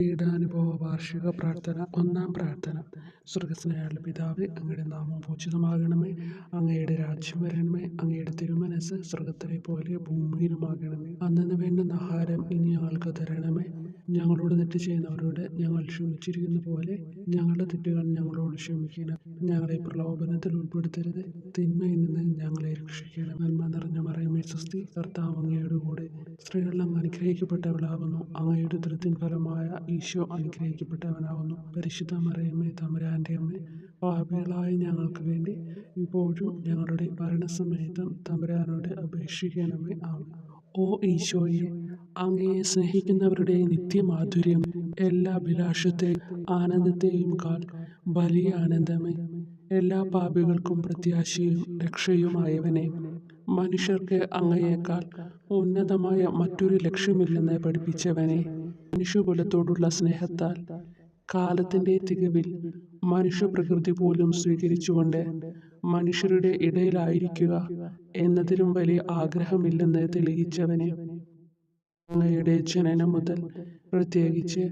പീഡാനുഭവ വാർഷിക പ്രാർത്ഥന. ഒന്നാം പ്രാർത്ഥന. സ്വർഗ്ഗസ്ഥനായുള്ള പിതാവേ, അങ്ങയുടെ നാമം പൂജിതമാകണമേ. അങ്ങയുടെ രാജ്യം വരണമേ. അങ്ങയുടെ തിരുമനസ്സ് സ്വർഗ്ഗത്തിലെ പോലെ ഭൂമിയിലുമാകണമേ. അന്നന്ന് വേണ്ടുന്ന ആഹാരം ഇനി ഞങ്ങൾക്ക് തരണമേ. ഞങ്ങളോട് തെറ്റ് ചെയ്യുന്നവരോട് ഞങ്ങൾ ക്ഷമിച്ചിരിക്കുന്ന പോലെ ഞങ്ങളുടെ തെറ്റുകൾ ഞങ്ങളോട് ക്ഷമിക്കണം. ഞങ്ങളെ പ്രലോഭനത്തിൽ ഉൾപ്പെടുത്തരുത്, തിന്മയിൽ നിന്ന് ഞങ്ങളെ രക്ഷിക്കണം. നന്മ നിറഞ്ഞ മറിയമേ സ്വസ്തി, കർത്താവ് അങ്ങയുടെ കൂടെ സ്ത്രീകളിൽ അങ്ങ് അനുഗ്രഹിക്കപ്പെട്ടവളാകുന്നു. അങ്ങയുടെ ഉദരത്തിൻ ഫലമായ ഈശോ അനുഗ്രഹിക്കപ്പെട്ടവനാകുന്നു. പരിശുദ്ധ മറിയമേ, തമ്പുരാന്റെ അമ്മേ, പാപികളായ ഞങ്ങൾക്ക് വേണ്ടി ഇപ്പോഴും ഞങ്ങളുടെ മരണസമയത്തും തമ്പുരാനോട് അപേക്ഷിക്കണമേ. ആമേൻ. ഓ ഈശോയെ, അങ്ങയെ സ്നേഹിക്കുന്നവരുടെ നിത്യമാധുര്യം, എല്ലാ അഭിലാഷത്തെയും ആനന്ദത്തെയും കാൾ വലിയ ആനന്ദമേ. എല്ലാ പാപികൾക്കും പ്രത്യാശയും രക്ഷയുമായവനെ, മനുഷ്യർക്ക് അങ്ങയേക്കാൾ ഉന്നതമായ മറ്റൊരു ലക്ഷ്യമില്ലെന്ന് പഠിപ്പിച്ചവനെ, മനുഷ്യകുലത്തോടുള്ള സ്നേഹത്താൽ കാലത്തിൻ്റെ തികവിൽ മനുഷ്യപ്രകൃതി പോലും സ്വീകരിച്ചുകൊണ്ട് മനുഷ്യരുടെ ഇടയിലായിരിക്കുക എന്നതിലും വലിയ ആഗ്രഹമില്ലെന്ന് തെളിയിച്ചവനെ, അങ്ങയുടെ ജനനം മുതൽ പ്രത്യേകിച്ച്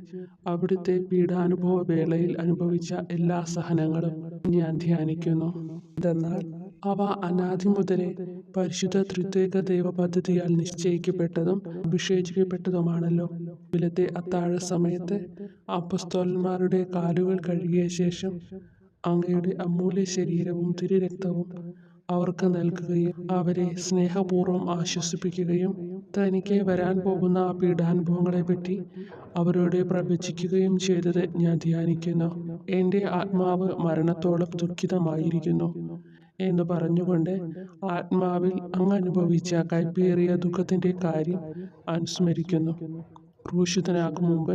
അവിടുത്തെ പീഡാനുഭവ വേളയിൽ അനുഭവിച്ച എല്ലാ സഹനങ്ങളും ഞാൻ ധ്യാനിക്കുന്നു. എന്തെന്നാൽ അവ അനാദി മുതലേ പരിശുദ്ധ ത്രിത്വൈക ദൈവ പദ്ധതിയാൽ നിശ്ചയിക്കപ്പെട്ടതും അഭിഷേചിക്കപ്പെട്ടതുമാണല്ലോ. വിലത്തെ അത്താഴ സമയത്ത് അപ്പസ്തോലന്മാരുടെ കാലുകൾ കഴുകിയ ശേഷം അങ്ങയുടെ അമൂല്യ ശരീരവും തിരുരക്തവും അവർക്ക് നൽകുകയും അവരെ സ്നേഹപൂർവ്വം ആശ്വസിപ്പിക്കുകയും തനിക്ക് വരാൻ പോകുന്ന ആ പീഡാനുഭവങ്ങളെപ്പറ്റി അവരോട് പ്രവചിക്കുകയും ചെയ്തത് ഞാൻ ധ്യാനിക്കുന്നു. എൻ്റെ ആത്മാവ് മരണത്തോളം ദുഃഖിതമായിരിക്കുന്നു എന്ന് പറഞ്ഞുകൊണ്ട് ആത്മാവിൽ അങ്ങ് അനുഭവിച്ച കൈപ്പേറിയ ദുഃഖത്തിൻ്റെ കാര്യം അനുസ്മരിക്കുന്നു. ക്രൂശിതനാകും മുമ്പ്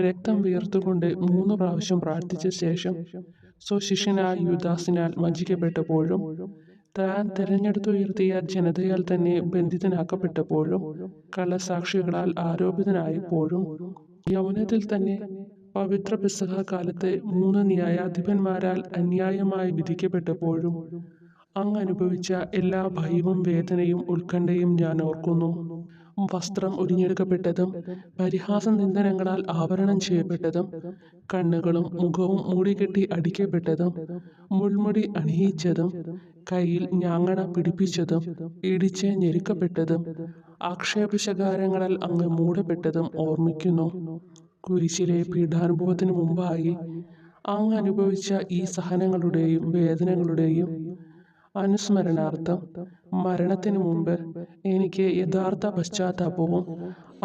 രക്തം വിയർത്തുകൊണ്ട് 3 പ്രാവശ്യം പ്രാർത്ഥിച്ച ശേഷം സ്വശിഷ്യനായ യൂദാസിനാൽ വഞ്ചിക്കപ്പെട്ടപ്പോഴും താൻ തിരഞ്ഞെടുത്തുയർത്തിയ ജനതയാൽ തന്നെ ബന്ധിതനാക്കപ്പെട്ടപ്പോഴും കള്ളസാക്ഷികളാൽ ആരോപിതനായപ്പോഴും യൗവനത്തിൽ തന്നെ പവിത്ര പെസഹ കാലത്ത് 3 ന്യായാധിപന്മാരാൽ അന്യായമായി വിധിക്കപ്പെട്ടപ്പോഴും അങ്ങ് അനുഭവിച്ച എല്ലാ ഭയവും വേദനയും ഉത്കണ്ഠയും ഞാൻ ഓർക്കുന്നു. വസ്ത്രം ഉരിഞ്ഞെടുക്കപ്പെട്ടതും പരിഹാസ നിന്ദനങ്ങളാൽ ആവരണം ചെയ്യപ്പെട്ടതും കണ്ണുകളും മുഖവും മൂടിക്കെട്ടി അടിക്കപ്പെട്ടതും മുൾമുടി അണിയിച്ചതും കയ്യിൽ ഞാങ്ങണ പിടിപ്പിച്ചതും ഇടിച്ച് ഞെരുക്കപ്പെട്ടതും ആക്ഷേപശകാരങ്ങളാൽ അങ്ങ് മൂടപ്പെട്ടതും ഓർമ്മിക്കുന്നു. കുരിശിലെ പീഡാനുഭവത്തിന് മുമ്പായി അങ്ങ് അനുഭവിച്ച ഈ സഹനങ്ങളുടെയും വേദനകളുടെയും അനുസ്മരണാർത്ഥം മരണത്തിന് മുമ്പ് എനിക്ക് യഥാർത്ഥ പശ്ചാത്താപവും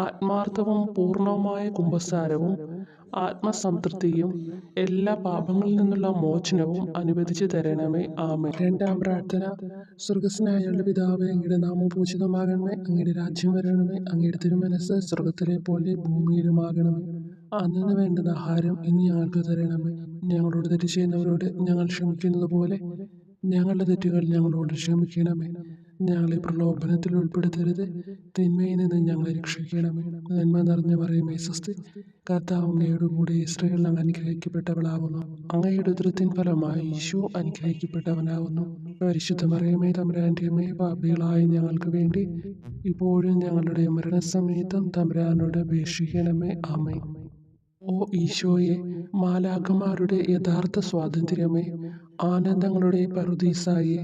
ആത്മാർത്ഥവും പൂർണ്ണവുമായ കുമ്പസാരവും ആത്മസംതൃപ്തിയും എല്ലാ പാപങ്ങളിൽ നിന്നുള്ള മോചനവും അനുവദിച്ചു തരണമേ. ആമേൻ. രണ്ടാം പ്രാർത്ഥന. സ്വർഗ്ഗസ്ഥനായുള്ള പിതാവേ, അങ്ങയുടെ നാമം പൂജിതമാകണമേ. അങ്ങയുടെ രാജ്യം വരണമേ. അങ്ങയുടെ തിരുമനസ്സ് സ്വർഗ്ഗത്തിലെ പോലെ ഭൂമിയിലുമാകണമേ. അന്നന്ന് വേണ്ടുന്ന ആഹാരം ഇനി ഞങ്ങൾക്ക് തരണമേ. ഞങ്ങളോട് തെറ്റ് ചെയ്യുന്നവരോട് ഞങ്ങൾ ക്ഷമിക്കുന്നത് പോലെ ഞങ്ങളുടെ തെറ്റുകൾ ഞങ്ങളോട് ക്ഷമിക്കണമേ. ഞങ്ങളെ പ്രലോഭനത്തിൽ ഉൾപ്പെടുത്തരുത്, തിന്മയിൽ നിന്ന് ഞങ്ങളെ രക്ഷിക്കണമേ. നന്മ നിറഞ്ഞ മറിയമേ സ്വസ്തി, കർത്താവ് അങ്ങയുടെ കൂടെ സ്ത്രീകളിൽ അങ്ങ് അനുഗ്രഹിക്കപ്പെട്ടവളാകുന്നു. അങ്ങയുടെ ഉദരത്തിൻ ഫലമായി ഈശോ അനുഗ്രഹിക്കപ്പെട്ടവനാകുന്നു. പരിശുദ്ധ മറിയമേ, തമ്പുരാന്റെ അമ്മേ, പാപികളായ ഞങ്ങൾക്ക് വേണ്ടി ഇപ്പോഴും ഞങ്ങളുടെ മരണസമയത്തും തമ്പുരാനോട് അപേക്ഷിക്കണമേ. ആമേൻ. ഓ ഈശോയെ, മാലാഖമാരുടെ യഥാർത്ഥ സ്വാതന്ത്ര്യമേ, ആനന്ദങ്ങളുടെ പറുദീസായെ,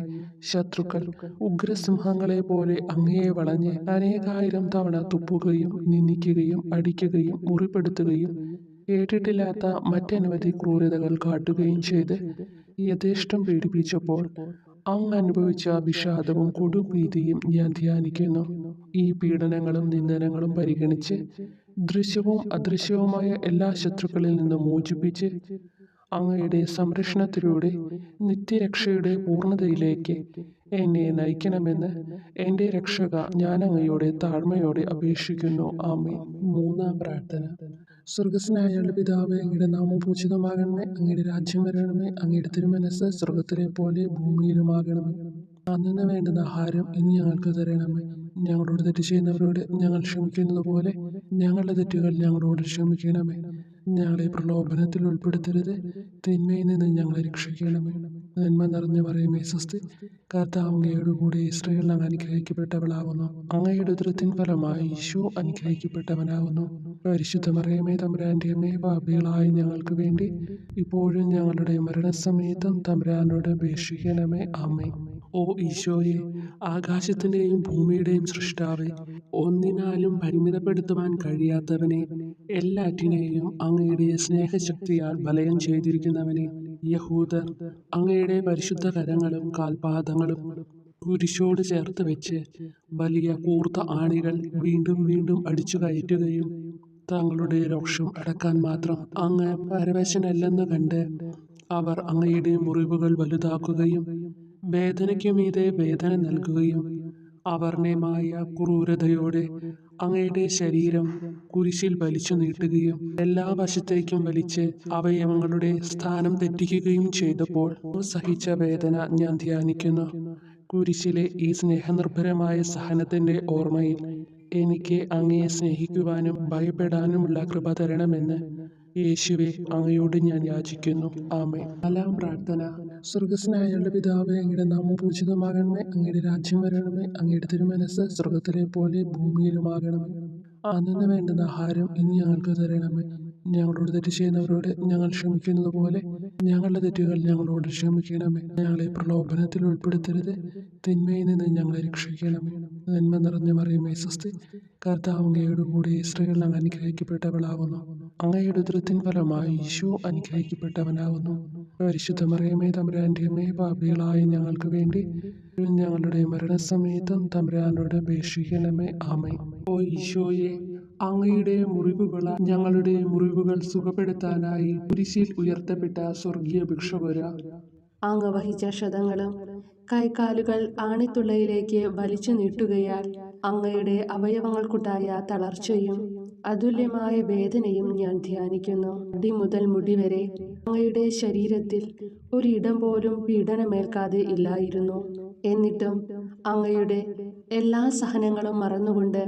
ശത്രുക്കൾ ഉഗ്രസിംഹങ്ങളെ പോലെ അങ്ങയെ വളഞ്ഞ് അനേകായിരം തവണ തുപ്പുകയും നിന്ദിക്കുകയും അടിക്കുകയും മുറിപ്പെടുത്തുകയും കേട്ടിട്ടില്ലാത്ത മറ്റനവധി ക്രൂരതകൾ കാട്ടുകയും ചെയ്ത് യഥേഷ്ടം പീഡിപ്പിച്ചപ്പോൾ അങ്ങ് അനുഭവിച്ച വിഷാദവും കൊടുഭീതിയും ഞാൻ ധ്യാനിക്കുന്നു. ഈ പീഡനങ്ങളും നിന്ദനങ്ങളും പരിഗണിച്ച് ദൃശ്യവും അദൃശ്യവുമായ എല്ലാ ശത്രുക്കളിൽ നിന്നും മോചിപ്പിച്ച് അങ്ങയുടെ സംരക്ഷണത്തിലൂടെ നിത്യരക്ഷയുടെ പൂർണ്ണതയിലേക്ക് എന്നെ നയിക്കണമെന്ന് എൻ്റെ രക്ഷക ഞാൻ അങ്ങയോട് താഴ്മയോടെ അപേക്ഷിക്കുന്നു. ആമേൻ. മൂന്നാം പ്രാർത്ഥന. സ്വർഗ്ഗസ്ഥനായുള്ള പിതാവേ, അങ്ങയുടെ നാമം പൂജിതമാകണമേ. അങ്ങയുടെ രാജ്യം വരണമേ. അങ്ങയുടെ തിരുമനസ്സ് സ്വർഗ്ഗത്തിലെ പോലെ ഭൂമിയിലുമാകണമേ. അന്നന്ന് വേണ്ടുന്ന ആഹാരം ഇനി ഞങ്ങൾക്ക് തരണമേ. ഞങ്ങളോട് തെറ്റ് ചെയ്യുന്നവരോട് ഞങ്ങൾ ക്ഷമിക്കുന്നത് പോലെ ഞങ്ങളുടെ തെറ്റുകൾ ഞങ്ങളോട് ക്ഷമിക്കണമേ. ഞങ്ങളെ പ്രലോഭനത്തിൽ ഉൾപ്പെടുത്തരുത്, തിന്മയിൽ നിന്ന് ഞങ്ങളെ രക്ഷിക്കണമേ. നന്മ നിറഞ്ഞ മറിയമേ സ്വസ്തി, കർത്താവ് അങ്ങയോട് കൂടെ സ്ത്രീകൾ അങ്ങ് അനുഗ്രഹിക്കപ്പെട്ടവളാകുന്നു. അങ്ങയുടെ ഉദരത്തിൻ ഫലമായി ഈശോ അനുഗ്രഹിക്കപ്പെട്ടവനാകുന്നു. പരിശുദ്ധ മറിയമേ തമ്പുരാന്റെ അമ്മേ, പാപികളായ ഞങ്ങൾക്ക് വേണ്ടി ഇപ്പോഴും ഞങ്ങളുടെ മരണസമയത്തും തമ്പുരാനോട് അപേക്ഷിക്കണമേ. ആമേൻ. ഓ ഈശോയെ, ആകാശത്തിന്റെയും ഭൂമിയുടെയും സൃഷ്ടാവേ, ഒന്നിനാലും പരിമിതപ്പെടുത്തുവാൻ കഴിയാത്തവനെ, എല്ലാറ്റിനെയും അങ്ങയുടെ സ്നേഹശക്തിയാൽ വലയം ചെയ്തിരിക്കുന്നവനെ, യഹൂദർ അങ്ങയുടെ പരിശുദ്ധ കരങ്ങളും കാൽപാദങ്ങളും കുരിശോട് ചേർത്ത് വെച്ച് വലിയ കൂർത്ത ആണികൾ വീണ്ടും വീണ്ടും അടിച്ചു കയറ്റുകയും തങ്ങളുടെ രോഷം അടക്കാൻ മാത്രം അങ്ങ് പരവശനല്ലെന്ന് കണ്ട് അവർ അങ്ങയുടെ മുറിവുകൾ വലുതാക്കുകയും വേദനയ്ക്കു മീതെ വേദന നൽകുകയും അവർണ്ണയമായ ക്രൂരതയോടെ അങ്ങയുടെ ശരീരം കുരിശിൽ വലിച്ചു നീട്ടുകയും എല്ലാ വശത്തേക്കും വലിച്ച് അവയവങ്ങളുടെ സ്ഥാനം തെറ്റിക്കുകയും ചെയ്തപ്പോൾ സഹിച്ച വേദന ഞാൻ ധ്യാനിക്കുന്നു. കുരിശിലെ ഈ സ്നേഹനിർഭരമായ സഹനത്തിന്റെ ഓർമ്മയിൽ എനിക്ക് അങ്ങയെ സ്നേഹിക്കുവാനും ഭയപ്പെടാനുമുള്ള കൃപ തരണമെന്ന് യേശുവെ അങ്ങയോട് ഞാൻ യാചിക്കുന്നു. ആമേൻ. നാലാം പ്രാർത്ഥന. സ്വർഗസ്നായ ഞങ്ങളുടെ പിതാവേ, അങ്ങയുടെ നാമം പൂജിതമാകണമേ, അങ്ങയുടെ രാജ്യം വരണമേ, അങ്ങയുടെ തിരുമനസ്സ് സ്വർഗത്തിലെ പോലെ ഭൂമിയിലുമാകണമേ. അന്നു വേണ്ടുന്ന ആഹാരം ഇനി ഞങ്ങൾക്ക് തരണമേ. ഞങ്ങളോട് തെറ്റ് ചെയ്യുന്നവരോട് ഞങ്ങൾ ക്ഷമിക്കുന്നത് പോലെ ഞങ്ങളുടെ തെറ്റുകൾ ഞങ്ങളോട് ക്ഷമിക്കണമേ. ഞങ്ങളെ പ്രലോഭനത്തിൽ ഉൾപ്പെടുത്തരുത്, തിന്മയിൽ നിന്ന് ഞങ്ങളെ രക്ഷിക്കണമേ. നന്മ നിറഞ്ഞ മറിയമേ സ്വസ്തി, കർത്താവ് അങ്ങയോട് കൂടെ സ്ത്രീകൾ അങ്ങ് അനുഗ്രഹിക്കപ്പെട്ടവളാകുന്നു. അങ്ങയുടെ ഉദരത്തിൻ ഫലമായി ഈശോ അനുഗ്രഹിക്കപ്പെട്ടവനാകുന്നു. പരിശുദ്ധ മറിയമേ തമ്പുരാന്റെ അമ്മേ, പാപികളായ ഞങ്ങൾക്ക് വേണ്ടി ഞങ്ങളുടെ മരണസമയത്തും തമ്പുരാനോട് അപേക്ഷിക്കണമേ. ആമേൻ. ഓ ഈശോയെ, അങ്ങയുടെ മുറിവുകളാൽ ഞങ്ങളുടെ മുറിവുകൾ സുഖപ്പെടുത്താനായി കുരിശിൽ ഉയർത്തപ്പെട്ട സ്വർഗീയ ഭിക്ഷുവര, അങ്ങ് വഹിച്ച ക്ഷതങ്ങളും കൈകാലുകൾ ആണിത്തുള്ളയിലേക്ക് വലിച്ചു നീട്ടുകയാൽ അങ്ങയുടെ അവയവങ്ങൾക്കുണ്ടായ തളർച്ചയും അതുല്യമായ വേദനയും ഞാൻ ധ്യാനിക്കുന്നു. അടി മുതൽ മുടി വരെ അങ്ങയുടെ ശരീരത്തിൽ ഒരിടം പോലും പീഡനമേൽക്കാതെ ഇല്ലായിരുന്നു. എന്നിട്ടും അങ്ങയുടെ എല്ലാ സഹനങ്ങളും മറന്നുകൊണ്ട്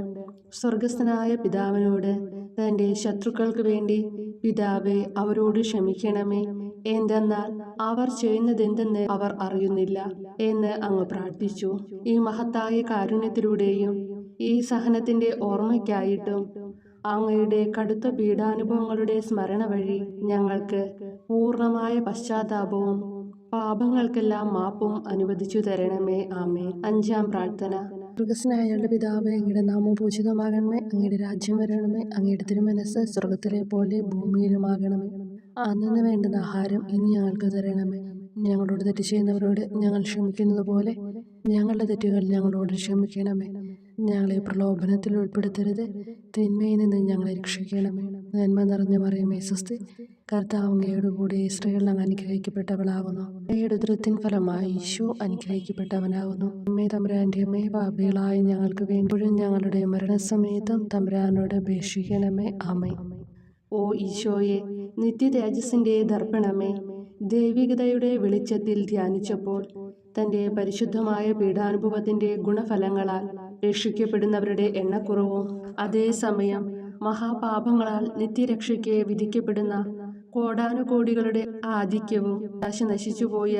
സ്വർഗസ്ഥനായ പിതാവിനോട് തൻ്റെ ശത്രുക്കൾക്ക് വേണ്ടി പിതാവേ അവരോട് ക്ഷമിക്കണമേ, എന്തെന്നാൽ അവർ ചെയ്യുന്നതെന്തെന്ന് അവർ അറിയുന്നില്ല എന്ന് അങ്ങ് പ്രാർത്ഥിച്ചു. ഈ മഹത്തായ കാരുണ്യത്തിലൂടെയും ഈ സഹനത്തിന്റെ ഓർമ്മയ്ക്കായിട്ടും അങ്ങയുടെ കടുത്ത പീഡാനുഭവങ്ങളുടെ സ്മരണ വഴി ഞങ്ങൾക്ക് പൂർണ്ണമായ പശ്ചാത്താപവും പാപങ്ങൾക്കെല്ലാം മാപ്പും അനുവദിച്ചു തരണമേ. ആമേൻ. അഞ്ചാം പ്രാർത്ഥന. സ്വർഗസ്നായ ഞങ്ങളുടെ പിതാവേ, അങ്ങയുടെ നാമം പൂജിതമാകണമേ, അങ്ങയുടെ രാജ്യം വരണമേ, അങ്ങയുടെ തിരുമനസ്സ് സ്വർഗത്തിലെ പോലെ ഭൂമിയിലുമാകണമേ. അന്നു വേണ്ടുന്ന ആഹാരം ഇനി ഞങ്ങൾക്ക് തരണമേ. ഞങ്ങളോട് തെറ്റ് ചെയ്യുന്നവരോട് ഞങ്ങൾ ക്ഷമിക്കുന്നത് പോലെ ഞങ്ങളുടെ തെറ്റുകൾ ഞങ്ങളോട് ക്ഷമിക്കണമേ. ഞങ്ങളെ പ്രലോഭനത്തിൽ ഉൾപ്പെടുത്തരുത്, തിന്മയിൽ നിന്ന് ഞങ്ങളെ രക്ഷിക്കണമേ. നന്മ നിറഞ്ഞ മറിയമേ സ്വസ്തി, കർത്താവ് അങ്ങയോട് കൂടെ സ്ത്രീകൾ അങ്ങ് അനുഗ്രഹിക്കപ്പെട്ടവളാകുന്നു. അങ്ങയുടെ ഉദരത്തിൻ ഫലമായി ഈശോ അനുഗ്രഹിക്കപ്പെട്ടവനാകുന്നു. അമ്മേ തമ്പുരാന്റെ അമ്മേ, പാപികളായ ഞങ്ങൾക്ക് വേണ്ടിയും ഞങ്ങളുടെ മരണസമയത്തും തമ്പുരാനോട് അപേക്ഷിക്കണമേ. ആമേൻ. ഓ ഈശോയെ, നിത്യതേജസ്സിന്റെ ദർപ്പണമേ, ദൈവികതയുടെ വെളിച്ചത്തിൽ ധ്യാനിച്ചപ്പോൾ തൻ്റെ പരിശുദ്ധമായ പീഡാനുഭവത്തിന്റെ ഗുണഫലങ്ങളാൽ രക്ഷിക്കപ്പെടുന്നവരുടെ എണ്ണക്കുറവും അതേസമയം മഹാപാപങ്ങളാൽ നിത്യരക്ഷയ്ക്ക് വിധിക്കപ്പെടുന്ന കോടാനുകോടികളുടെ ആധിക്യവും നശിച്ചുപോയ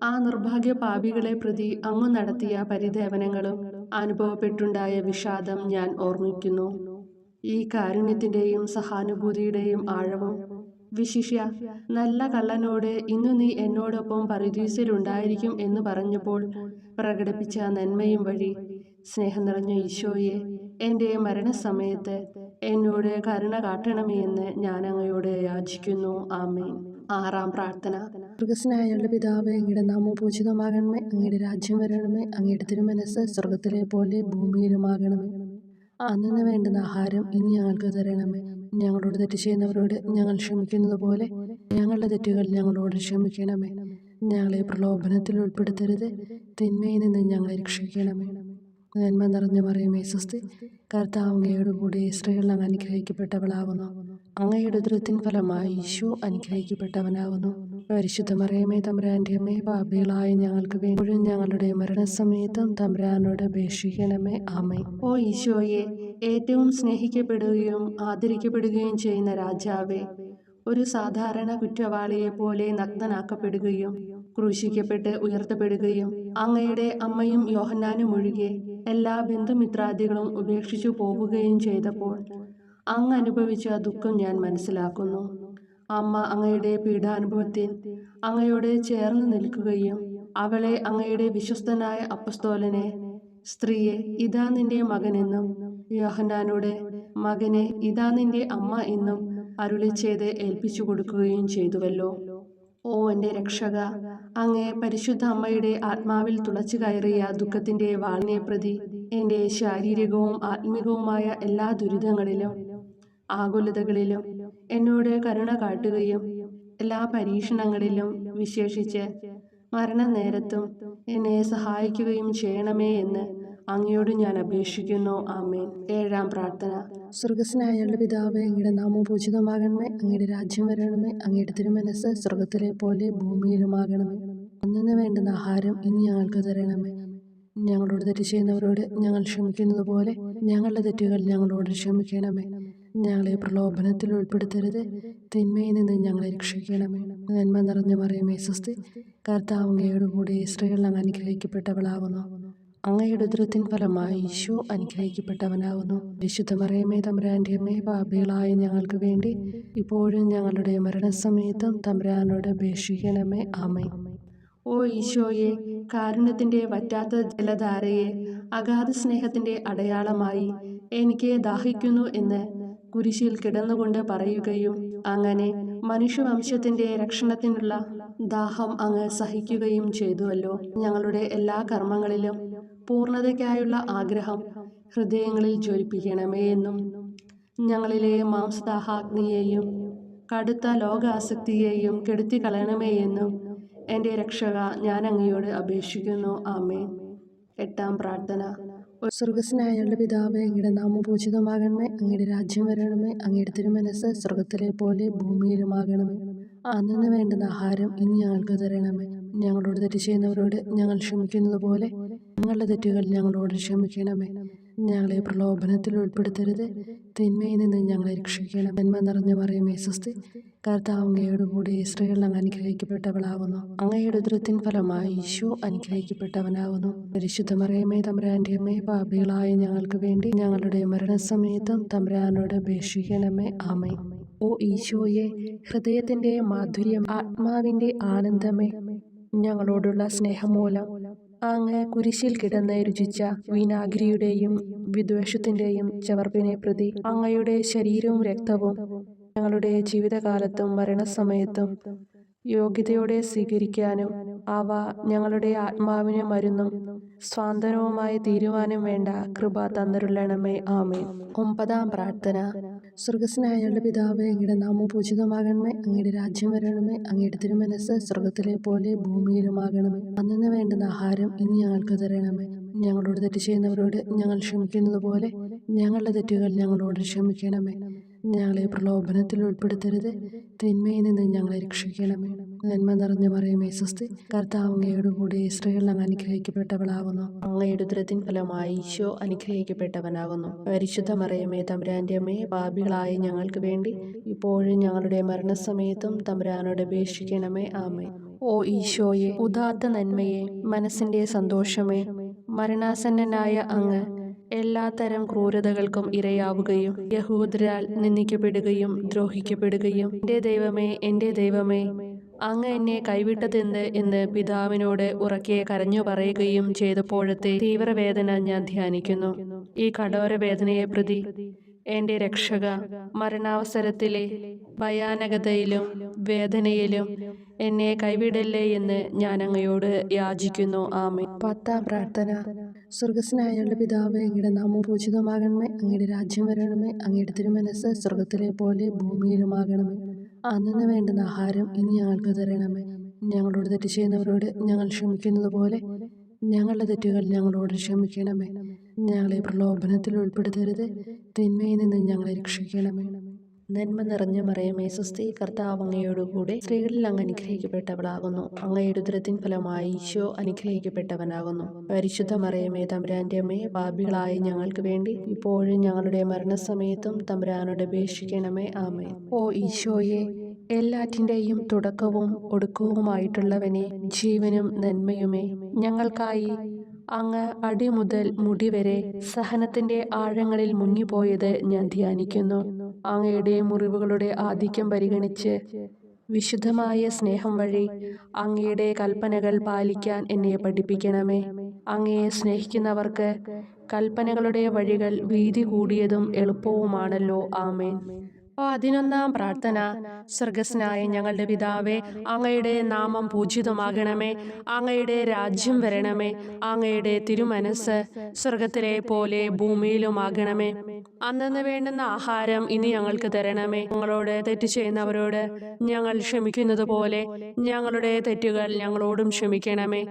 ആ നിർഭാഗ്യ പാപികളെ പ്രതി അങ്ങ് നടത്തിയ പരിദേവനങ്ങളും അനുഭവപ്പെട്ടുണ്ടായ വിഷാദം ഞാൻ ഓർമ്മിക്കുന്നു. ഈ കാരുണ്യത്തിന്റെയും സഹാനുഭൂതിയുടെയും ആഴവും വിശിഷ്യ നല്ല കള്ളനോട് ഇന്നു നീ എന്നോടൊപ്പം പറുദീസയിലുണ്ടായിരിക്കും എന്ന് പറഞ്ഞപ്പോൾ പ്രകടിപ്പിച്ച നന്മയും വഴി സ്നേഹം നിറഞ്ഞ ഈശോയെ, എൻ്റെ മരണസമയത്ത് എന്നോട് കരുണ കാട്ടണമേ എന്ന് ഞാൻ അങ്ങയോട് യാചിക്കുന്നു. ആമേൻ. ആറാം പ്രാർത്ഥന. സ്വർഗസ്നായ ഞങ്ങളുടെ പിതാവേ, അങ്ങയുടെ നാമം പൂജിതമാകണമേ, അങ്ങയുടെ രാജ്യം വരണമേ, അങ്ങയുടെ തിരുമനസ്സ് സ്വർഗത്തിലെ പോലെ ഭൂമിയിലുമാകണമേ. അന്നു വേണ്ടുന്ന ആഹാരം ഇനി ഞങ്ങൾക്ക് തരണമേ. ഞങ്ങളോട് തെറ്റ് ചെയ്യുന്നവരോട് ഞങ്ങൾ ക്ഷമിക്കുന്നത് പോലെ ഞങ്ങളുടെ തെറ്റുകൾ ഞങ്ങളോട് ക്ഷമിക്കണമേ. ഞങ്ങളെ പ്രലോഭനത്തിൽ ഉൾപ്പെടുത്തരുത്, തിന്മയിൽ നിന്ന് ഞങ്ങളെ രക്ഷിക്കണമേ. നന്മ നിറഞ്ഞ മറിയമേ സ്വസ്തി, കർത്താവ് അങ്ങയോട് കൂടെ സ്ത്രീകൾ അങ്ങ് അനുഗ്രഹിക്കപ്പെട്ടവളാകുന്നു. അങ്ങയുടെ ഉദരത്തിൻ ഫലമായി ഈശോ അനുഗ്രഹിക്കപ്പെട്ടവനാകുന്നു. പരിശുദ്ധ മറിയമേ തമ്പുരാന്റെ അമ്മേ, പാപികളായ ഞങ്ങൾക്ക് വേണ്ടിയും ഞങ്ങളുടെ മരണസമയത്തും തമ്പുരാനോട് അപേക്ഷിക്കണമേ. ആമേൻ. ഓ ഈശോയെ, ഏറ്റവും സ്നേഹിക്കപ്പെടുകയും ആദരിക്കപ്പെടുകയും ചെയ്യുന്ന രാജാവേ, ഒരു സാധാരണ കുറ്റവാളിയെപ്പോലെ നഗ്നനാക്കപ്പെടുകയും ക്രൂശിക്കപ്പെട്ട് ഉയർത്തപ്പെടുകയും അങ്ങയുടെ അമ്മയും യോഹന്നാനും ഒഴികെ എല്ലാ ബന്ധുമിത്രാദികളും ഉപേക്ഷിച്ചു പോവുകയും ചെയ്തപ്പോൾ അങ്ങ് അനുഭവിച്ച ദുഃഖം ഞാൻ മനസ്സിലാക്കുന്നു. അമ്മ അങ്ങയുടെ പീഡാനുഭവത്തിൽ അങ്ങയോട് ചേർന്ന് നിൽക്കുകയും അവളെ അങ്ങയുടെ വിശ്വസ്തനായ അപ്പസ്തോലനെ, സ്ത്രീയെ ഇതാ നിന്റെ മകനെന്നും യോഹന്നാനോട് മകനെ ഇതാ നിന്റെ അമ്മ എന്നും അരുളി ചെയ്ത് ഏൽപ്പിച്ചു കൊടുക്കുകയും ചെയ്തുവല്ലോ. ഓ എൻ്റെ രക്ഷക, അങ്ങേ പരിശുദ്ധ അമ്മയുടെ ആത്മാവിൽ തുളച്ചു കയറിയ ദുഃഖത്തിൻ്റെ വാളിനെ പ്രതി എൻ്റെ ശാരീരികവും ആത്മികവുമായ എല്ലാ ദുരിതങ്ങളിലും ആകുലതകളിലും എന്നോട് കരുണ കാട്ടുകയും എല്ലാ പരീക്ഷണങ്ങളിലും വിശേഷിച്ച് മരണനേരത്തും എന്നെ സഹായിക്കുകയും ചെയ്യണമേ എന്ന് അങ്ങയോട് ഞാൻ അപേക്ഷിക്കുന്നു. ആമേൻ. 7-ാം പ്രാർത്ഥന. സ്വർഗസ്നായ ഞങ്ങളുടെ പിതാവേ, അങ്ങയുടെ നാമം പൂജിതമാകണമേ, അങ്ങയുടെ രാജ്യം വരണമേ, അങ്ങയുടെ തിരുമനസ്സ് സ്വർഗത്തിലെ പോലെ ഭൂമിയിലുമാകണമേ. അന്നു വേണ്ടുന്ന ആഹാരം ഇനി ഞങ്ങൾക്ക് തരണമേ. ഞങ്ങളോട് തെറ്റ് ചെയ്യുന്നവരോട് ഞങ്ങൾ ക്ഷമിക്കുന്നത് പോലെ ഞങ്ങളുടെ തെറ്റുകൾ ഞങ്ങളോട് ക്ഷമിക്കണമേ. ഞങ്ങളെ പ്രലോഭനത്തിൽ ഉൾപ്പെടുത്തരുത്, തിന്മയിൽ നിന്ന് ഞങ്ങളെ രക്ഷിക്കണമേ. നന്മ നിറഞ്ഞ മറിയമേ സ്വസ്തി, കർത്താവ് അങ്ങയോട് കൂടെ സ്ത്രീകൾ അങ്ങ് അനുഗ്രഹിക്കപ്പെട്ടവളാകുന്നു. അങ്ങയുടെ ഉദരത്തിൻ ഫലമായി ഈശോ അനുഗ്രഹിക്കപ്പെട്ടവനാകുന്നു. വിശുദ്ധ മറിയമേ തമ്പുരാന്റെ അമ്മേ, പാപികളായ ഞങ്ങൾക്ക് വേണ്ടി ഇപ്പോഴും ഞങ്ങളുടെ മരണസമയത്തും തമ്പുരാനോട് അപേക്ഷിക്കണമേ. ആമേൻ. ഓ ഈശോയെ, കാരുണ്യത്തിൻ്റെ വറ്റാത്ത ജലധാരയെ അഗാധ സ്നേഹത്തിൻ്റെ അടയാളമായി എനിക്ക് ദാഹിക്കുന്നു എന്ന് കുരിശിൽ കിടന്നുകൊണ്ട് പറയുകയും അങ്ങനെ മനുഷ്യവംശത്തിൻ്റെ രക്ഷണത്തിനുള്ള ദാഹം അങ്ങ് സഹിക്കുകയും ചെയ്തുവല്ലോ. ഞങ്ങളുടെ എല്ലാ കർമ്മങ്ങളിലും പൂർണ്ണതയ്ക്കായുള്ള ആഗ്രഹം ഹൃദയങ്ങളിൽ ജ്വലിപ്പിക്കണമേ എന്നും ഞങ്ങളിലെ മാംസദാഹാഗ്നിയെയും കടുത്ത ലോകാസക്തിയെയും കെടുത്തിക്കളയണമേ എന്നും എൻ്റെ രക്ഷക ഞാൻ അങ്ങയോട് അപേക്ഷിക്കുന്നു. ആമേൻ. 8-ാം പ്രാർത്ഥന. സ്വർഗസ്നായ ഞങ്ങളുടെ പിതാവേ, അങ്ങയുടെ നാമം പൂജിതമാകണമേ, അങ്ങയുടെ രാജ്യം വരണമേ, അങ്ങയുടെ തിരുമനസ്സ് സ്വർഗത്തിലെ പോലെ ഭൂമിയിലുമാകണമേ. അന്നു വേണ്ടുന്ന ആഹാരം ഇനി ഞങ്ങൾക്ക് തരണമേ. ഞങ്ങളോട് തെറ്റ് ചെയ്യുന്നവരോട് ഞങ്ങൾ ക്ഷമിക്കുന്നത് പോലെ ഞങ്ങളുടെ തെറ്റുകൾ ഞങ്ങളോട് ക്ഷമിക്കണമേ. ഞങ്ങളെ പ്രലോഭനത്തിൽ ഉൾപ്പെടുത്തരുത്, തിന്മയിൽ നിന്ന് ഞങ്ങളെ രക്ഷിക്കണം. നന്മ നിറഞ്ഞ മറിയമേ സ്വസ്തി, കർത്താവ് അങ്ങയോട് കൂടെ സ്ത്രീകൾ അങ്ങ് അനുഗ്രഹിക്കപ്പെട്ടവളാകുന്നു. അങ്ങയുടെ ഉദരത്തിൻ ഫലമായി ഈശോ അനുഗ്രഹിക്കപ്പെട്ടവനാകുന്നു. പരിശുദ്ധ മറിയമേ തമ്പുരാന്റെ അമ്മേ, പാപികളായ ഞങ്ങൾക്ക് വേണ്ടി ഞങ്ങളുടെ മരണസമയത്തും തമ്പുരാനോട് അപേക്ഷിക്കണമേ. ആമേൻ. ഓ ഈശോയെ, ഹൃദയത്തിൻ്റെ മാധുര്യം, ആത്മാവിൻ്റെ ആനന്ദമേ, ഞങ്ങളോടുള്ള സ്നേഹം മൂലം അങ്ങ് കുരിശിൽ കിടന്ന് രുചിച്ച വിനാഗിരിയുടെയും വിദ്വേഷത്തിൻ്റെയും ചവർപ്പിനെ പ്രതി അങ്ങയുടെ ശരീരവും രക്തവും ഞങ്ങളുടെ ജീവിതകാലത്തും മരണസമയത്തും യോഗ്യതയോടെ സ്വീകരിക്കാനും അവ ഞങ്ങളുടെ ആത്മാവിന് മരുന്നും സ്വാന്തനവുമായി തീരുവാനും വേണ്ട കൃപ തന്നരുളണമേ. ആമേൻ. 9-ാം പ്രാർത്ഥന. സ്വർഗസ്നായ ഞങ്ങളുടെ പിതാവേ, അങ്ങയുടെ നാമം പൂജിതമാകണമേ, അങ്ങയുടെ രാജ്യം വരണമേ, അങ്ങയുടെ തിരുമനസ്സ് സ്വർഗത്തിലെ പോലെ ഭൂമിയിലുമാകണമേ. അന്നു വേണ്ടുന്ന ആഹാരം ഇനി ഞങ്ങൾക്ക് തരണമേ. ഞങ്ങളോട് തെറ്റ് ചെയ്യുന്നവരോട് ഞങ്ങൾ ക്ഷമിക്കുന്നത് പോലെ ഞങ്ങളുടെ തെറ്റുകൾ ഞങ്ങളോട് ക്ഷമിക്കണമേ. ഞങ്ങളെ പ്രലോഭനത്തിൽ ഉൾപ്പെടുത്തരുത്, തിന്മയിൽ നിന്ന് ഞങ്ങളെ രക്ഷിക്കണമേ. നന്മ നിറഞ്ഞ മറിയമേ സ്വസ്തി, കർത്താവ് അങ്ങയോട് കൂടെ സ്ത്രീകൾ അങ്ങ് അനുഗ്രഹിക്കപ്പെട്ടവളാകുന്നു. അങ്ങയുടെ ഉദരത്തിൻ ഫലമായി ഈശോ അനുഗ്രഹിക്കപ്പെട്ടവനാകുന്നു. പരിശുദ്ധ മറിയമേ തമ്പുരാന്റെ അമ്മേ, പാപികളായ ഞങ്ങൾക്ക് വേണ്ടി ഇപ്പോഴും ഞങ്ങളുടെ മരണസമയത്തും തമ്പുരാനോട് അപേക്ഷിക്കണമേ. ആമേൻ. ഓ ഈശോയെ, ഉദാത്ത നന്മയെ, മനസ്സിൻ്റെ സന്തോഷമേ, മരണാസന്നനായ അങ്ങ് എല്ലാത്തരം ക്രൂരതകൾക്കും ഇരയാവുകയും യഹൂദരാൽ നിന്ദിക്കപ്പെടുകയും ദ്രോഹിക്കപ്പെടുകയും എൻ്റെ ദൈവമേ അങ്ങ് എന്നെ കൈവിട്ടതെന്ത് എന്ന് പിതാവിനോട് ഉറക്കെ കരഞ്ഞു പറയുകയും ചെയ്തപ്പോഴത്തെ തീവ്രവേദന ഞാൻ ധ്യാനിക്കുന്നു. ഈ കഠോര വേദനയെ പ്രതി എൻ്റെ രക്ഷക, മരണാവസരത്തിലെ ഭയാനകതയിലും വേദനയിലും എന്നെ കൈവിടല്ലേ എന്ന് ഞാൻ അങ്ങയോട് യാചിക്കുന്നു. ആമേൻ. 10-ാം പ്രാർത്ഥന. സ്വർഗസ്നായ ഞങ്ങളുടെ പിതാവേ, അങ്ങയുടെ നാമം പൂജിതമാകണമേ, അങ്ങയുടെ രാജ്യം വരണമേ, അങ്ങയുടെ തിരുമനസ്സ് സ്വർഗത്തിലെ പോലെ ഭൂമിയിലുമാകണമേ. അന്നു വേണ്ടുന്ന ആഹാരം ഇനി ഞങ്ങൾക്ക് തരണമേ. ഞങ്ങളോട് തെറ്റ് ചെയ്യുന്നവരോട് ഞങ്ങൾ ക്ഷമിക്കുന്നത് പോലെ ഞങ്ങളുടെ തെറ്റുകൾ ഞങ്ങളോട് ക്ഷമിക്കണമേ. ഞങ്ങളെ പ്രലോഭനത്തിൽ ഉൾപ്പെടുത്തരുത്, തിന്മയിൽ നിന്ന് ഞങ്ങളെ രക്ഷിക്കണമേ. നന്മ നിറഞ്ഞ മറിയമേ സ്വസ്തി, കർത്താവ് അങ്ങയോടുകൂടെ സ്ത്രീകളിൽ അങ്ങ് അനുഗ്രഹിക്കപ്പെട്ടവളാകുന്നു. അങ്ങയുടെ ഉദരത്തിൻ ഫലമായി ഈശോ അനുഗ്രഹിക്കപ്പെട്ടവനാകുന്നു. പരിശുദ്ധ മറിയമേ തമ്പുരാന്റെ അമ്മേ, പാപികളായ ഞങ്ങൾക്ക് വേണ്ടി ഇപ്പോഴും ഞങ്ങളുടെ മരണസമയത്തും തമ്പുരാനോട് അപേക്ഷിക്കണമേ. ആമേൻ. ഓ ഈശോയെ, എല്ലാറ്റിൻ്റെയും തുടക്കവും ഒടുക്കവുമായിട്ടുള്ളവനെ, ജീവനും നന്മയുമേ, ഞങ്ങൾക്കായി അങ്ങ് അടിമുതൽ മുടിവരെ സഹനത്തിന്റെ ആഴങ്ങളിൽ മുങ്ങിപ്പോയത് ഞാൻ ധ്യാനിക്കുന്നു. അങ്ങയുടെ മുറിവുകളുടെ ആധിക്യം പരിഗണിച്ച് വിശുദ്ധമായ സ്നേഹം വഴി അങ്ങയുടെ കൽപ്പനകൾ പാലിക്കാൻ എന്നെ പഠിപ്പിക്കണമേ. അങ്ങയെ സ്നേഹിക്കുന്നവർക്ക് കൽപ്പനകളുടെ വഴികൾ വീതി കൂടിയതും എളുപ്പവുമാണല്ലോ. ആമേൻ. 11-ാം പ്രാർത്ഥന. സ്വർഗസ്നായ ഞങ്ങളുടെ പിതാവേ, അങ്ങയുടെ നാമം പൂജിതമാകണമേ. അങ്ങയുടെ രാജ്യം വരണമേ. അങ്ങയുടെ തിരുമനസ് സ്വർഗത്തിലെ പോലെ ഭൂമിയിലുമാകണമേ. അന്നന്ന് വേണ്ടുന്ന ആഹാരം ഇനി ഞങ്ങൾക്ക് തരണമേ. ഞങ്ങളോട് തെറ്റ് ചെയ്യുന്നവരോട് ഞങ്ങൾ ക്ഷമിക്കുന്നത് പോലെ ഞങ്ങളുടെ തെറ്റുകൾ ഞങ്ങളോടും ക്ഷമിക്കണമേ.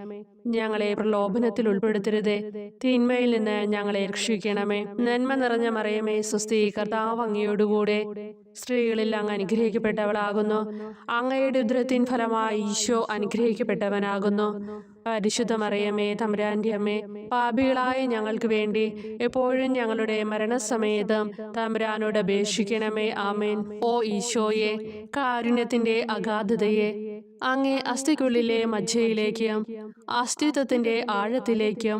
ഞങ്ങളെ പ്രലോഭനത്തിൽ ഉൾപ്പെടുത്തരുതേ, തിന്മയിൽ നിന്ന് ഞങ്ങളെ രക്ഷിക്കണമേ. നന്മ നിറഞ്ഞ മറിയമേ, സ്വസ്തി, കർത്താവ് അങ്ങയോടുകൂടെ സ്ത്രീകളിൽ അങ്ങ് അനുഗ്രഹിക്കപ്പെട്ടവളാകുന്നു. അങ്ങയുടെ ഉദരത്തിൻ ഫലമായി ഈശോ അനുഗ്രഹിക്കപ്പെട്ടവനാകുന്നു. പരിശുദ്ധ മറിയമേ, തമ്പുരാന്റെ അമ്മേ, പാപികളായ ഞങ്ങൾക്ക് വേണ്ടി എപ്പോഴും ഞങ്ങളുടെ മരണസമയത്തും തമ്പുരാനോട് അപേക്ഷിക്കണമേ. ആമേൻ. ഓ ഈശോയെ, കാരുണ്യത്തിന്റെ അഗാധതയെ, അങ്ങേ അസ്ഥിക്കുള്ളിലെ മജ്ജയിലേക്കും അസ്തിത്വത്തിന്റെ ആഴത്തിലേക്കും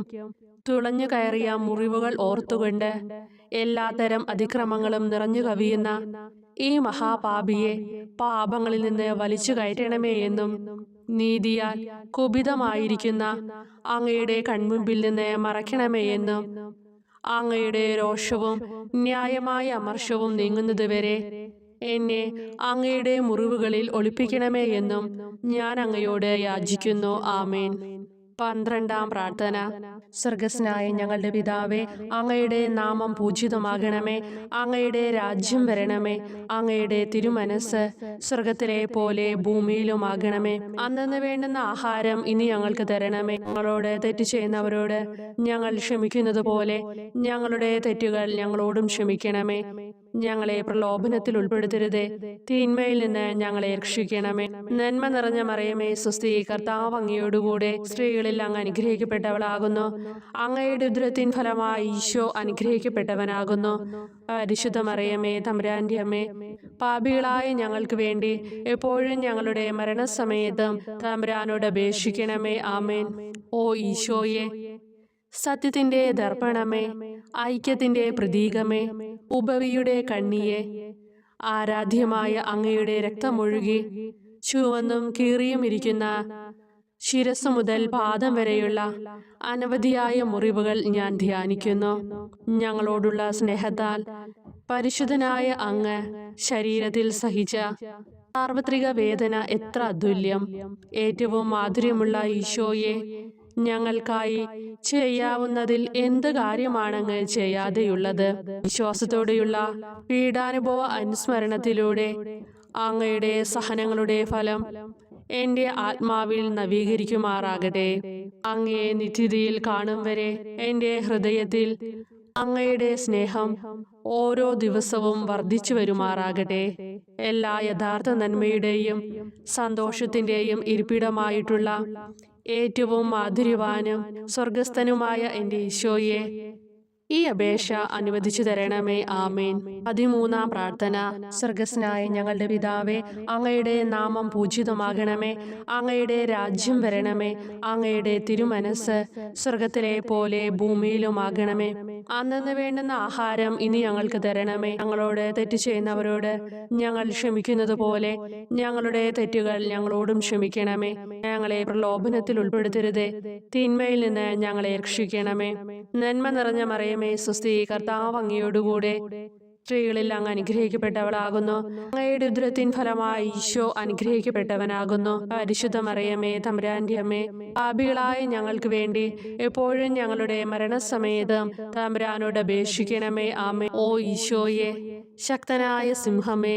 തുളഞ്ഞു കയറിയ മുറിവുകൾ ഓർത്തുകൊണ്ട് എല്ലാത്തരം അതിക്രമങ്ങളും നിറഞ്ഞു കവിയുന്ന ഈ മഹാപാപിയെ പാപങ്ങളിൽ നിന്ന് വലിച്ചു കയറ്റണമേ എന്നും, നീതിയാൽ കുപിതമായിരിക്കുന്ന അങ്ങയുടെ കൺമുമ്പിൽ നിന്ന് മറയ്ക്കണമേ എന്നും, അങ്ങയുടെ രോഷവും ന്യായമായ അമർഷവും നീങ്ങുന്നതുവരെ എന്നെ അങ്ങയുടെ മുറിവുകളിൽ ഒളിപ്പിക്കണമേ എന്നും ഞാൻ അങ്ങയോട് യാചിക്കുന്നു. ആമേൻ. 12-ാം പ്രാർത്ഥന. സ്വർഗസ്നായ ഞങ്ങളുടെ പിതാവേ, അങ്ങയുടെ നാമം പൂജിതമാകണമേ. അങ്ങയുടെ രാജ്യം വരണമേ. അങ്ങയുടെ തിരുമനസ് സ്വർഗത്തിലെ പോലെ ഭൂമിയിലുമാകണമേ. അന്നന്ന് വേണ്ടുന്ന ആഹാരം ഇനി ഞങ്ങൾക്ക് തരണമേ. ഞങ്ങളോട് തെറ്റ് ചെയ്യുന്നവരോട് ഞങ്ങൾ ക്ഷമിക്കുന്നത് പോലെ ഞങ്ങളുടെ തെറ്റുകൾ ഞങ്ങളോടും ക്ഷമിക്കണമേ. ഞങ്ങളെ പ്രലോഭനത്തിൽ ഉൾപ്പെടുത്തരുതേ, തിന്മയിൽ നിന്ന് ഞങ്ങളെ രക്ഷിക്കണമേ. നന്മ നിറഞ്ഞ മറിയമേ, സ്വസ്തി, കർത്താവ് അങ്ങയോടുകൂടെ സ്ത്രീകളിൽ അങ്ങ് അനുഗ്രഹിക്കപ്പെട്ടവളാകുന്നു. അങ്ങയുടെ ഉദരത്തിൻ ഫലമായി ഈശോ അനുഗ്രഹിക്കപ്പെട്ടവനാകുന്നു. പരിശുദ്ധ മറിയമേ, തമ്പുരാന്റെ അമ്മേ, പാപികളായ ഞങ്ങൾക്ക് വേണ്ടി എപ്പോഴും ഞങ്ങളുടെ മരണസമയത്തും തമ്പുരാനോട് അപേക്ഷിക്കണമേ. ആമേൻ. ഓ ഈശോയെ, സത്യത്തിന്റെ ദർപ്പണമേ, ഐക്യത്തിന്റെ പ്രതീകമേ, ഉപവിയുടെ കണ്ണിയെ, ആരാധ്യമായ അങ്ങയുടെ രക്തമൊഴുകി ചുവന്നും കീറിയും ഇരിക്കുന്ന ശിരസ് മുതൽ പാദം വരെയുള്ള അനവധിയായ മുറിവുകൾ ഞാൻ ധ്യാനിക്കുന്നു. ഞങ്ങളോടുള്ള സ്നേഹത്താൽ പരിശുദ്ധനായ അങ്ങ് ശരീരത്തിൽ സഹിച്ച സാർവത്രിക വേദന എത്ര അതുല്യം. ഏറ്റവും മാധുര്യമുള്ള ഈശോയെ, ഞങ്ങൾക്കായി ചെയ്യാവുന്നതിൽ എന്ത് കാര്യമാണങ്ങ് ചെയ്യാതെയുള്ളത്? വിശ്വാസത്തോടെയുള്ള പീഡാനുഭവ അനുസ്മരണത്തിലൂടെ അങ്ങയുടെ സഹനങ്ങളുടെ ഫലം എന്റെ ആത്മാവിൽ നവീകരിക്കുമാറാകട്ടെ. അങ്ങയെ നിത്യതയിൽ കാണും വരെ എന്റെ ഹൃദയത്തിൽ അങ്ങയുടെ സ്നേഹം ഓരോ ദിവസവും വർദ്ധിച്ചു വരുമാറാകട്ടെ. എല്ലാ യഥാർത്ഥ നന്മയുടെയും സന്തോഷത്തിന്റെയും ഇരിപ്പിടമായിട്ടുള്ള ഏറ്റവും മാധുര്യവാനും സ്വർഗസ്ഥനുമായ എൻ്റെ ഈശോയെ, ഈ അപേക്ഷ അനുവദിച്ചു തരണമേ. ആമേൻ. 13-ാം പ്രാർത്ഥന. സ്വർഗസ്നായ ഞങ്ങളുടെ പിതാവേ, അങ്ങയുടെ നാമം പൂജിതമാകണമേ. അങ്ങയുടെ രാജ്യം വരണമേ. അങ്ങയുടെ തിരുമനസ് സ്വർഗത്തിലെ പോലെ ഭൂമിയിലുമാകണമേ. അന്നന്ന് വേണ്ടുന്ന ആഹാരം ഇനി ഞങ്ങൾക്ക് തരണമേ. ഞങ്ങളോട് തെറ്റ് ചെയ്യുന്നവരോട് ഞങ്ങൾ ക്ഷമിക്കുന്നത് പോലെ ഞങ്ങളുടെ തെറ്റുകൾ ഞങ്ങളോടും ക്ഷമിക്കണമേ. ഞങ്ങളെ പ്രലോഭനത്തിൽ ഉൾപ്പെടുത്തരുതേ, തിന്മയിൽ നിന്ന് ഞങ്ങളെ രക്ഷിക്കണമേ. നന്മ നിറഞ്ഞ മറിയമേ, സ്വസ്തി, കർത്താവ് അങ്ങയോടുകൂടെ സ്ത്രീകളിൽ അങ്ങ് അനുഗ്രഹിക്കപ്പെട്ടവളാകുന്നു. അങ്ങയുടെ ഉദരത്തിൻ ഫലമായി ഈശോ അനുഗ്രഹിക്കപ്പെട്ടവനാകുന്നു. പരിശുദ്ധ മറിയമേ, തമ്പുരാന്റെ അമ്മേ, പാപികളായ ഞങ്ങൾക്ക് വേണ്ടി എപ്പോഴും ഞങ്ങളുടെ മരണസമയത്തും തമ്പുരാനോട് അപേക്ഷിക്കണമേ. ആമേൻ. ഓ ഈശോയെ, ശക്തനായ സിംഹമേ,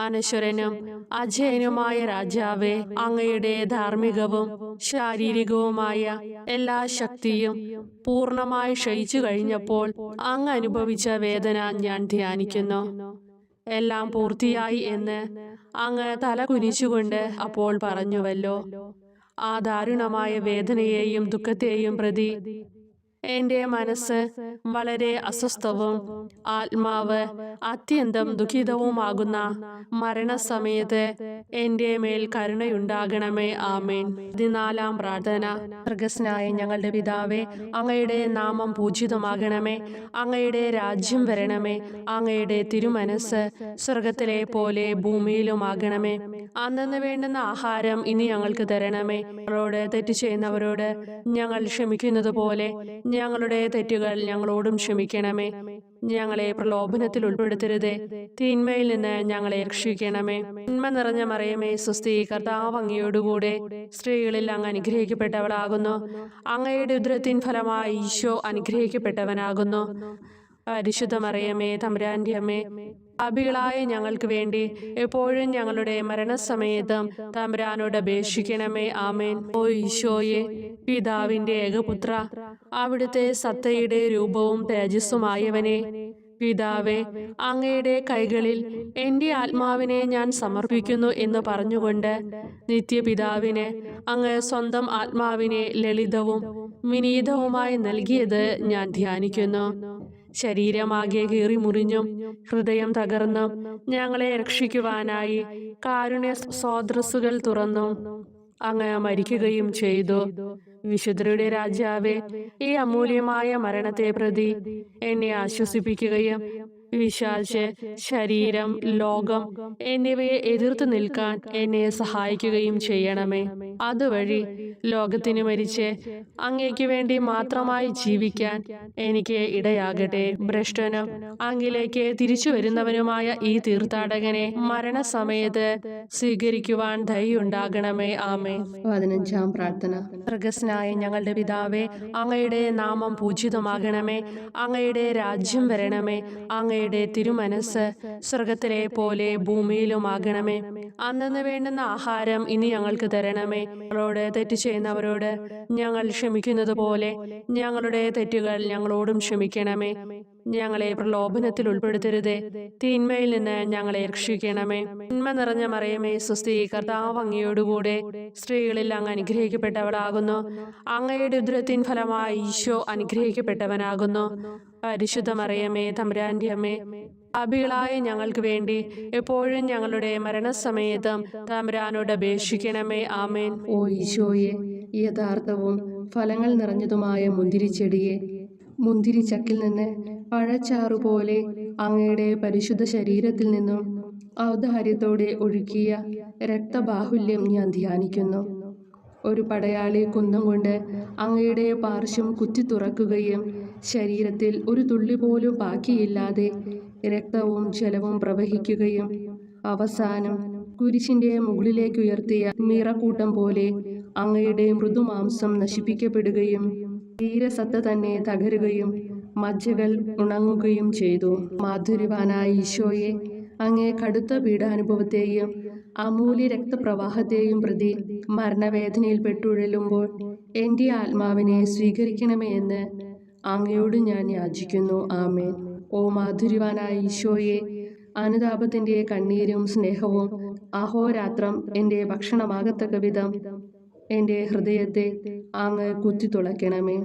അനശ്വരനും അജയനുമായ രാജാവേ, അങ്ങയുടെ ധാർമ്മികവും ശാരീരികവുമായ എല്ലാ ശക്തിയും പൂർണ്ണമായി ക്ഷയിച്ചു കഴിഞ്ഞപ്പോൾ അങ്ങ് അനുഭവിച്ച വേദന ഞാൻ ധ്യാനിക്കുന്നു. എല്ലാം പൂർത്തിയായി എന്ന് അങ്ങ് തല കുനിച്ചുകൊണ്ട് അപ്പോൾ പറഞ്ഞുവല്ലോ. ആ ദാരുണമായ വേദനയെയും ദുഃഖത്തെയും പ്രതി എൻ്റെ മനസ്സ് വളരെ അസ്വസ്ഥവും ആത്മാവ് അത്യന്തം ദുഃഖിതവുമാകുന്ന മരണസമയത്ത് എൻ്റെ മേൽ കരുണയുണ്ടാകണമേ. ആമേൻ. 14-ാം പ്രാർത്ഥന. സ്വർഗസ്നായ ഞങ്ങളുടെ പിതാവേ, അങ്ങയുടെ നാമം പൂജിതമാകണമേ. അങ്ങയുടെ രാജ്യം വരണമേ. അങ്ങയുടെ തിരുമനസ് സ്വർഗത്തിലെ പോലെ ഭൂമിയിലുമാകണമേ. അന്നന്ന് വേണ്ടുന്ന ആഹാരം ഇനി ഞങ്ങൾക്ക് തരണമേ. ഞങ്ങളോട് തെറ്റ് ചെയ്യുന്നവരോട് ഞങ്ങൾ ക്ഷമിക്കുന്നത് പോലെ ഞങ്ങളുടെ തെറ്റുകൾ ഞങ്ങളോടും ക്ഷമിക്കണമേ. ഞങ്ങളെ പ്രലോഭനത്തിൽ ഉൾപ്പെടുത്തരുതേ, തിന്മയിൽ നിന്ന് ഞങ്ങളെ രക്ഷിക്കണമേ. നന്മ നിറഞ്ഞ മറിയമേ സ്വസ്തി, കർത്താവ് അങ്ങയോടുകൂടെ സ്ത്രീകളിൽ അങ്ങ് അനുഗ്രഹിക്കപ്പെട്ടവളാകുന്നു. അങ്ങയുടെ ഉദരത്തിൻ ഫലമായി ഈശോ അനുഗ്രഹിക്കപ്പെട്ടവനാകുന്നു. പരിശുദ്ധ മറിയമേ, തമ്പുരാന്റെ അമ്മേ, പാപികളായ ഞങ്ങൾക്ക് വേണ്ടി എപ്പോഴും ഞങ്ങളുടെ മരണസമയത്തും തമ്പുരാനോട് അപേക്ഷിക്കണമേ. ആമേൻ. ഓ ഈശോയെ, പിതാവിന്റെ ഏകപുത്ര, അവിടുത്തെ സത്തയുടെ രൂപവും തേജസ്സുമായവനെ, പിതാവേ, അങ്ങയുടെ കൈകളിൽ എൻ്റെ ആത്മാവിനെ ഞാൻ സമർപ്പിക്കുന്നു എന്ന് പറഞ്ഞുകൊണ്ട് നിത്യപിതാവിന് അങ്ങ് സ്വന്തം ആത്മാവിനെ ലളിതവും വിനീതവുമായി നൽകിയത് ഞാൻ ധ്യാനിക്കുന്നു. ശരീരമാകെ കീറി മുറിഞ്ഞും ഹൃദയം തകർന്നും ഞങ്ങളെ രക്ഷിക്കുവാനായി കാരുണ്യ സ്രോതസ്സുകൾ തുറന്നും അങ്ങ് മരിക്കുകയും ചെയ്തു. വിശുദ്ധരുടെ രാജാവേ, ഈ അമൂല്യമായ മരണത്തെ പ്രതി എന്നെ ആശ്വസിപ്പിക്കുകയും പിശാച്, ശരീരം, ലോകം എന്നിവയെ എതിർത്ത് നിൽക്കാൻ എന്നെ സഹായിക്കുകയും ചെയ്യണമേ. അതുവഴി ലോകത്തിന് മരിച്ച് അങ്ങയ്ക്ക് വേണ്ടി മാത്രമായി ജീവിക്കാൻ എനിക്ക് ഇടയാകട്ടെ. ഭ്രഷ്ടനും അങ്ങിലേക്ക് തിരിച്ചു വരുന്നവനുമായ ഈ തീർത്ഥാടകനെ മരണസമയത്ത് സ്വീകരിക്കുവാൻ ദയുണ്ടാകണമേ. ആമേൻ. 15-ാം പ്രാർത്ഥന. സ്വർഗസ്നായ ഞങ്ങളുടെ പിതാവേ, അങ്ങയുടെ നാമം പൂജിതമാകണമേ. അങ്ങയുടെ രാജ്യം വരണമേ. അങ്ങയുടെ തിരുമനസ് സ്വർഗത്തിലെ പോലെ ഭൂമിയിലുമാകണമേ. അന്നന്ന് വേണ്ടുന്ന ആഹാരം ഇനി ഞങ്ങൾക്ക് തരണമേ. ഞങ്ങളോട് തെറ്റ് ചെയ്യുന്നവരോട് ഞങ്ങൾ ക്ഷമിക്കുന്നത് പോലെ ഞങ്ങളുടെ തെറ്റുകൾ ഞങ്ങളോടും ക്ഷമിക്കണമേ. ഞങ്ങളെ പ്രലോഭനത്തിൽ ഉൾപ്പെടുത്തരുതേ, തിന്മയിൽ നിന്ന് ഞങ്ങളെ രക്ഷിക്കണമേ. നന്മ നിറഞ്ഞ മറിയമേ സ്വസ്തി, കർത്താവ് അങ്ങയോടുകൂടെ സ്ത്രീകളിൽ അങ്ങ് അനുഗ്രഹിക്കപ്പെട്ടവളാകുന്നു. അങ്ങയുടെ ഉദരത്തിൻ ഫലമായി ഈശോ അനുഗ്രഹിക്കപ്പെട്ടവനാകുന്നു. പരിശുദ്ധ മറിയമേ, തമ്പുരാന്റെ അമ്മേ, പാപികളായ ഞങ്ങൾക്ക് വേണ്ടി എപ്പോഴും ഞങ്ങളുടെ മരണസമയത്തും തമ്പുരാനോട് അപേക്ഷിക്കണമേ. ആമേൻ. ഓ ഈശോയെ, യഥാർത്ഥവും ഫലങ്ങൾ നിറഞ്ഞതുമായ മുന്തിരിച്ചെടിയെ, മുന്തിരിച്ചക്കിൽ നിന്ന് പഴച്ചാറുപോലെ അങ്ങയുടെ പരിശുദ്ധ ശരീരത്തിൽ നിന്നും ഔദാര്യത്തോടെ ഒഴുക്കിയ രക്തബാഹുല്യം ഞാൻ ധ്യാനിക്കുന്നു. ഒരു പടയാളി കുന്തം കൊണ്ട് അങ്ങയുടെ പാർശ്വം കുത്തി തുറക്കുകയും ശരീരത്തിൽ ഒരു തുള്ളി പോലും ബാക്കിയില്ലാതെ രക്തവും ജലവും പ്രവഹിക്കുകയും അവസാനം കുരിശിന്റെ മുകളിലേക്ക് ഉയർത്തിയ മീറക്കൂട്ടം പോലെ അങ്ങയുടെ മൃദുമാംസം നശിപ്പിക്കപ്പെടുകയും തീരസത്ത തന്നെ തകരുകയും മജ്ജകൾ ഉണങ്ങുകയും ചെയ്തു. മാധുര്യവാനായ ഈശോയെ, അങ്ങേ കടുത്ത പീഡാനുഭവത്തെയും അമൂല്യ രക്തപ്രവാഹത്തെയും പ്രതി മരണവേദനയിൽ പെട്ടുഴലുമ്പോൾ എൻ്റെ ആത്മാവിനെ സ്വീകരിക്കണമേ എന്ന് അങ്ങയോട് ഞാൻ യാചിക്കുന്നു. ആമേൻ. ഓ മാധുര്യവാനായ ഈശോയെ, അനുതാപത്തിൻ്റെ കണ്ണീരും സ്നേഹവും അഹോരാത്രം എൻ്റെ ഭക്ഷണമാകത്തക്ക വിധം എൻ്റെ ഹൃദയത്തെ അങ്ങ് കുത്തിത്തുളയ്ക്കണമേ.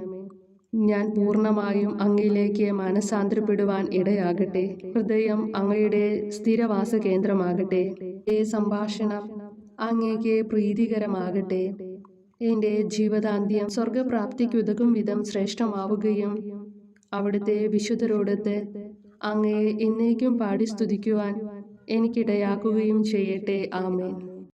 ഞാൻ പൂർണ്ണമായും അങ്ങയിലേക്ക് മാനസാന്തരപ്പെടുവാൻ ഇടയാകട്ടെ. ഹൃദയം അങ്ങയുടെ സ്ഥിരവാസ കേന്ദ്രമാകട്ടെ. എൻ്റെ സംഭാഷണം അങ്ങേക്ക് പ്രീതികരമാകട്ടെ. എൻ്റെ ജീവിതാന്ത്യം സ്വർഗപ്രാപ്തിക്കുതകും വിധം ശ്രേഷ്ഠമാവുകയും അവിടുത്തെ വിശുദ്ധരോടൊത്ത് അങ്ങയെ എന്നേക്കും പാടി സ്തുതിക്കുവാൻ എനിക്കിടയാക്കുകയും ചെയ്യട്ടെ. ആമേൻ.